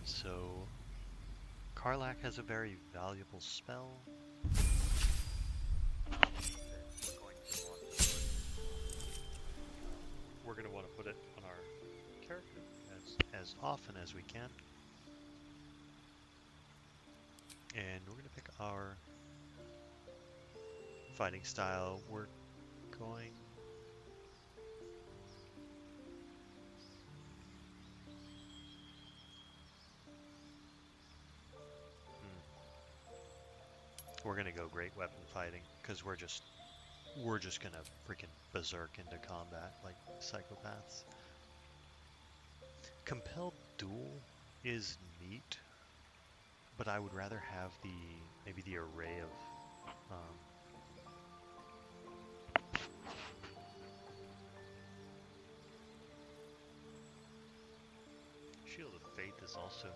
So Karlach has a very valuable spell. We're going to want to put it on our character as often as we can. And we're going to pick our fighting style. We're going... We're going to go great weapon fighting, because we're just going to freaking berserk into combat like psychopaths. Compelled Duel is neat, but I would rather have maybe the array of Shield of Faith is also neat.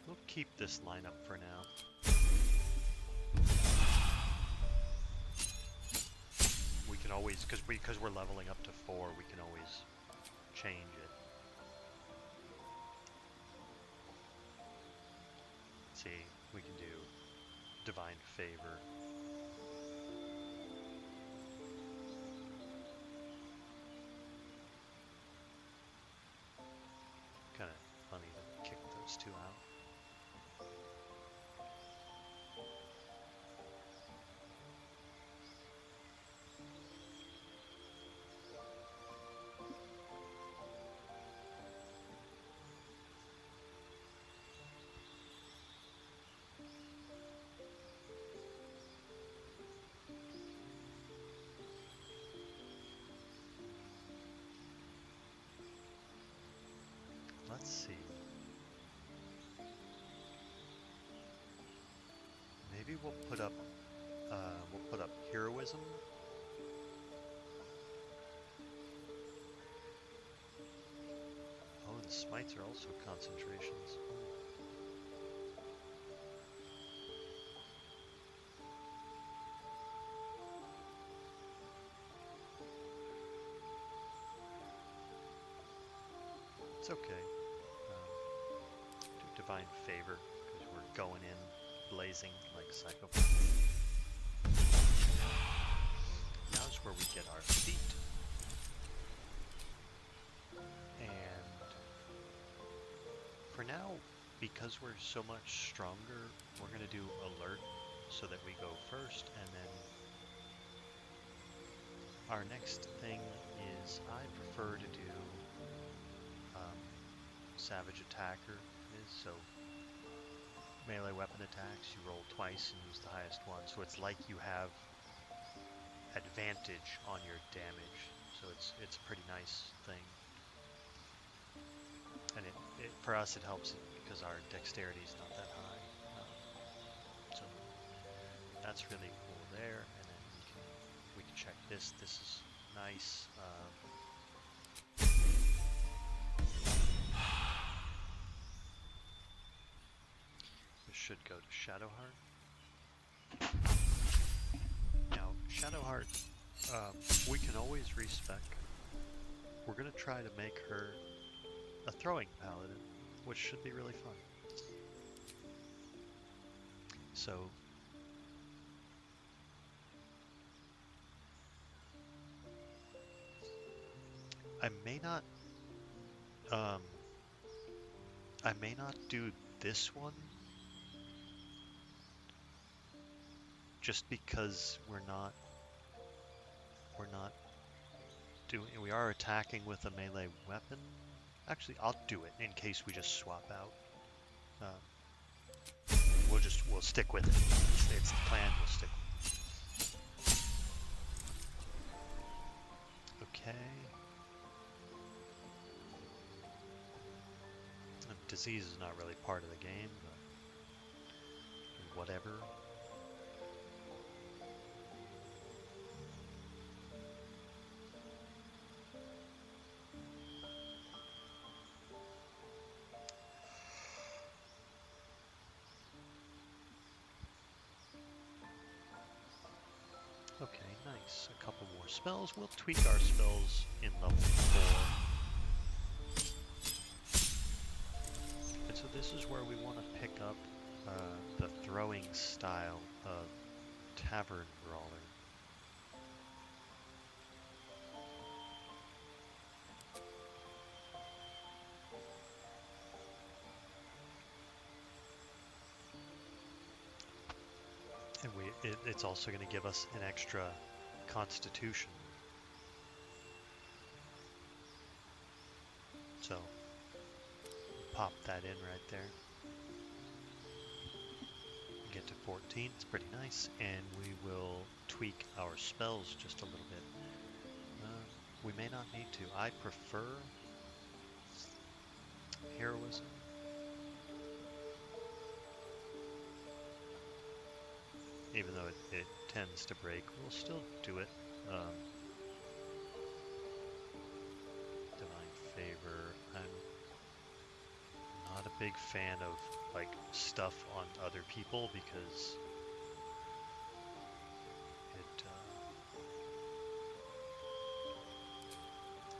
We'll keep this lineup for now. We can always, because we're leveling up to 4, we can always change it. See, we can do Divine Favor. Kind of funny to kick those two out. Let's see. Maybe we'll put up heroism. Oh, the smites are also concentrations. It's okay. Do Divine Favor, because we're going in blazing like psychopaths. Now's where we get our feet. And for now, because we're so much stronger, we're going to do Alert so that we go first, and then our next thing is I prefer to do Savage Attacker. So melee weapon attacks, you roll twice and use the highest one. So it's like you have advantage on your damage. So it's a pretty nice thing. And for us it helps because our dexterity is not that high. So that's really cool there. And then we can check this. This is nice. Should go to Shadowheart. Now, Shadowheart, we can always respec. We're going to try to make her a throwing paladin, which should be really fun. So, I may not do this one. Just because we are attacking with a melee weapon. Actually, I'll do it in case we just swap out. We'll stick with it. It's the plan. We'll stick with it. Okay. Disease is not really part of the game, but whatever. Okay, nice. A couple more spells, we'll tweak our spells in level 4. And so this is where we want to pick up the throwing style of Tavern Brawler. And it's also going to give us an extra constitution. So pop that in right there. Get to 14, it's pretty nice, and we will tweak our spells just a little bit. We may not need to. I prefer heroism. Even though it tends to break, we'll still do it. Divine Favor. I'm not a big fan of like stuff on other people because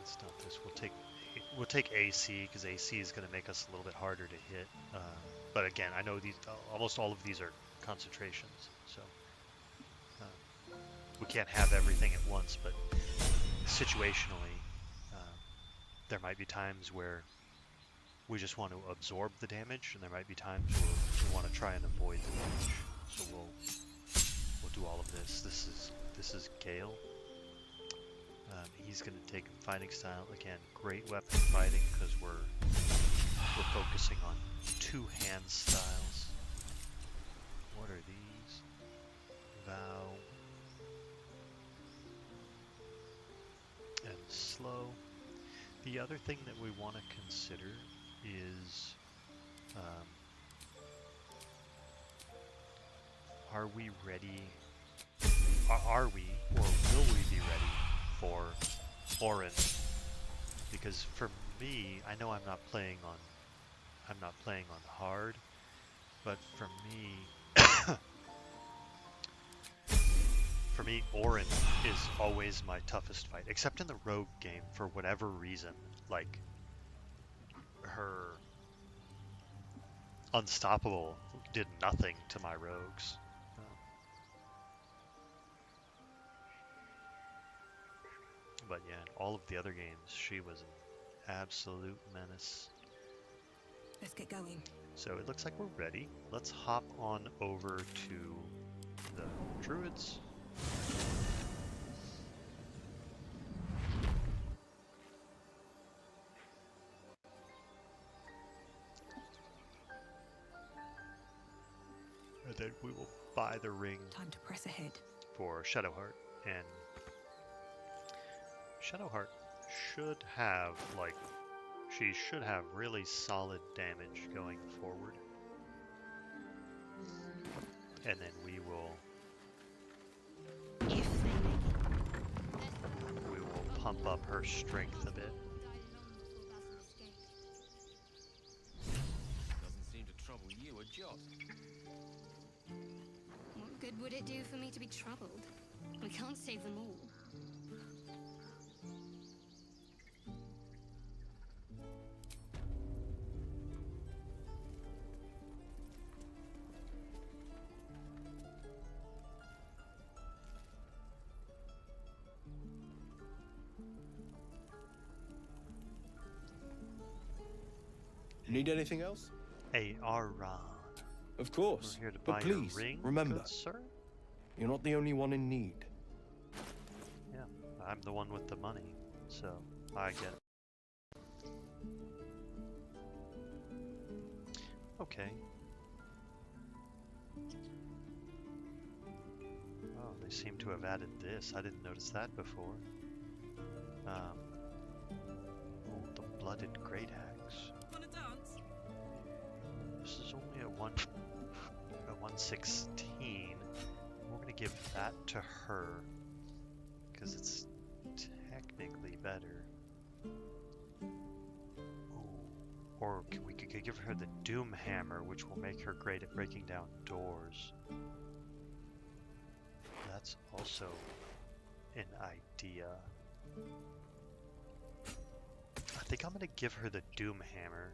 it's not this. We'll take AC because AC is going to make us a little bit harder to hit. But again, I know these almost all of these are concentrations, so we can't have everything at once. But situationally, there might be times where we just want to absorb the damage, and there might be times where we want to try and avoid the damage. So we'll do all of this. This is Gale. He's going to take fighting style again. Great weapon fighting because we're focusing on two-hand styles. What are these? Vow and slow. The other thing that we want to consider is are we ready? Are we, or will we be ready for Orin? Because for me, I know I'm not playing on hard, but for me, Orin is always my toughest fight, except in the rogue game for whatever reason. Like her unstoppable did nothing to my rogues. But yeah, in all of the other games, she was an absolute menace. Let's get going. So it looks like we're ready. Let's hop on over to the druids. And then we will buy the ring. Time to press ahead. For Shadowheart, and Shadowheart should have she should have really solid damage going forward, and then we will pump up her strength a bit. Doesn't seem to trouble you a jot. What good would it do for me to be troubled? We can't save them all. Need anything else? Aaron. Of course. We're here to but buy please, your ring, remember, good sir? You're not the only one in need. Yeah, I'm the one with the money, so I get it. Okay. Oh, they seem to have added this. I didn't notice that before. Oh, the blooded great axe. Wanna dance? This is only a 116. We're gonna give that to her because it's technically better. Or we could give her the Doom Hammer, which will make her great at breaking down doors. That's also an idea. I think I'm gonna give her the Doom Hammer.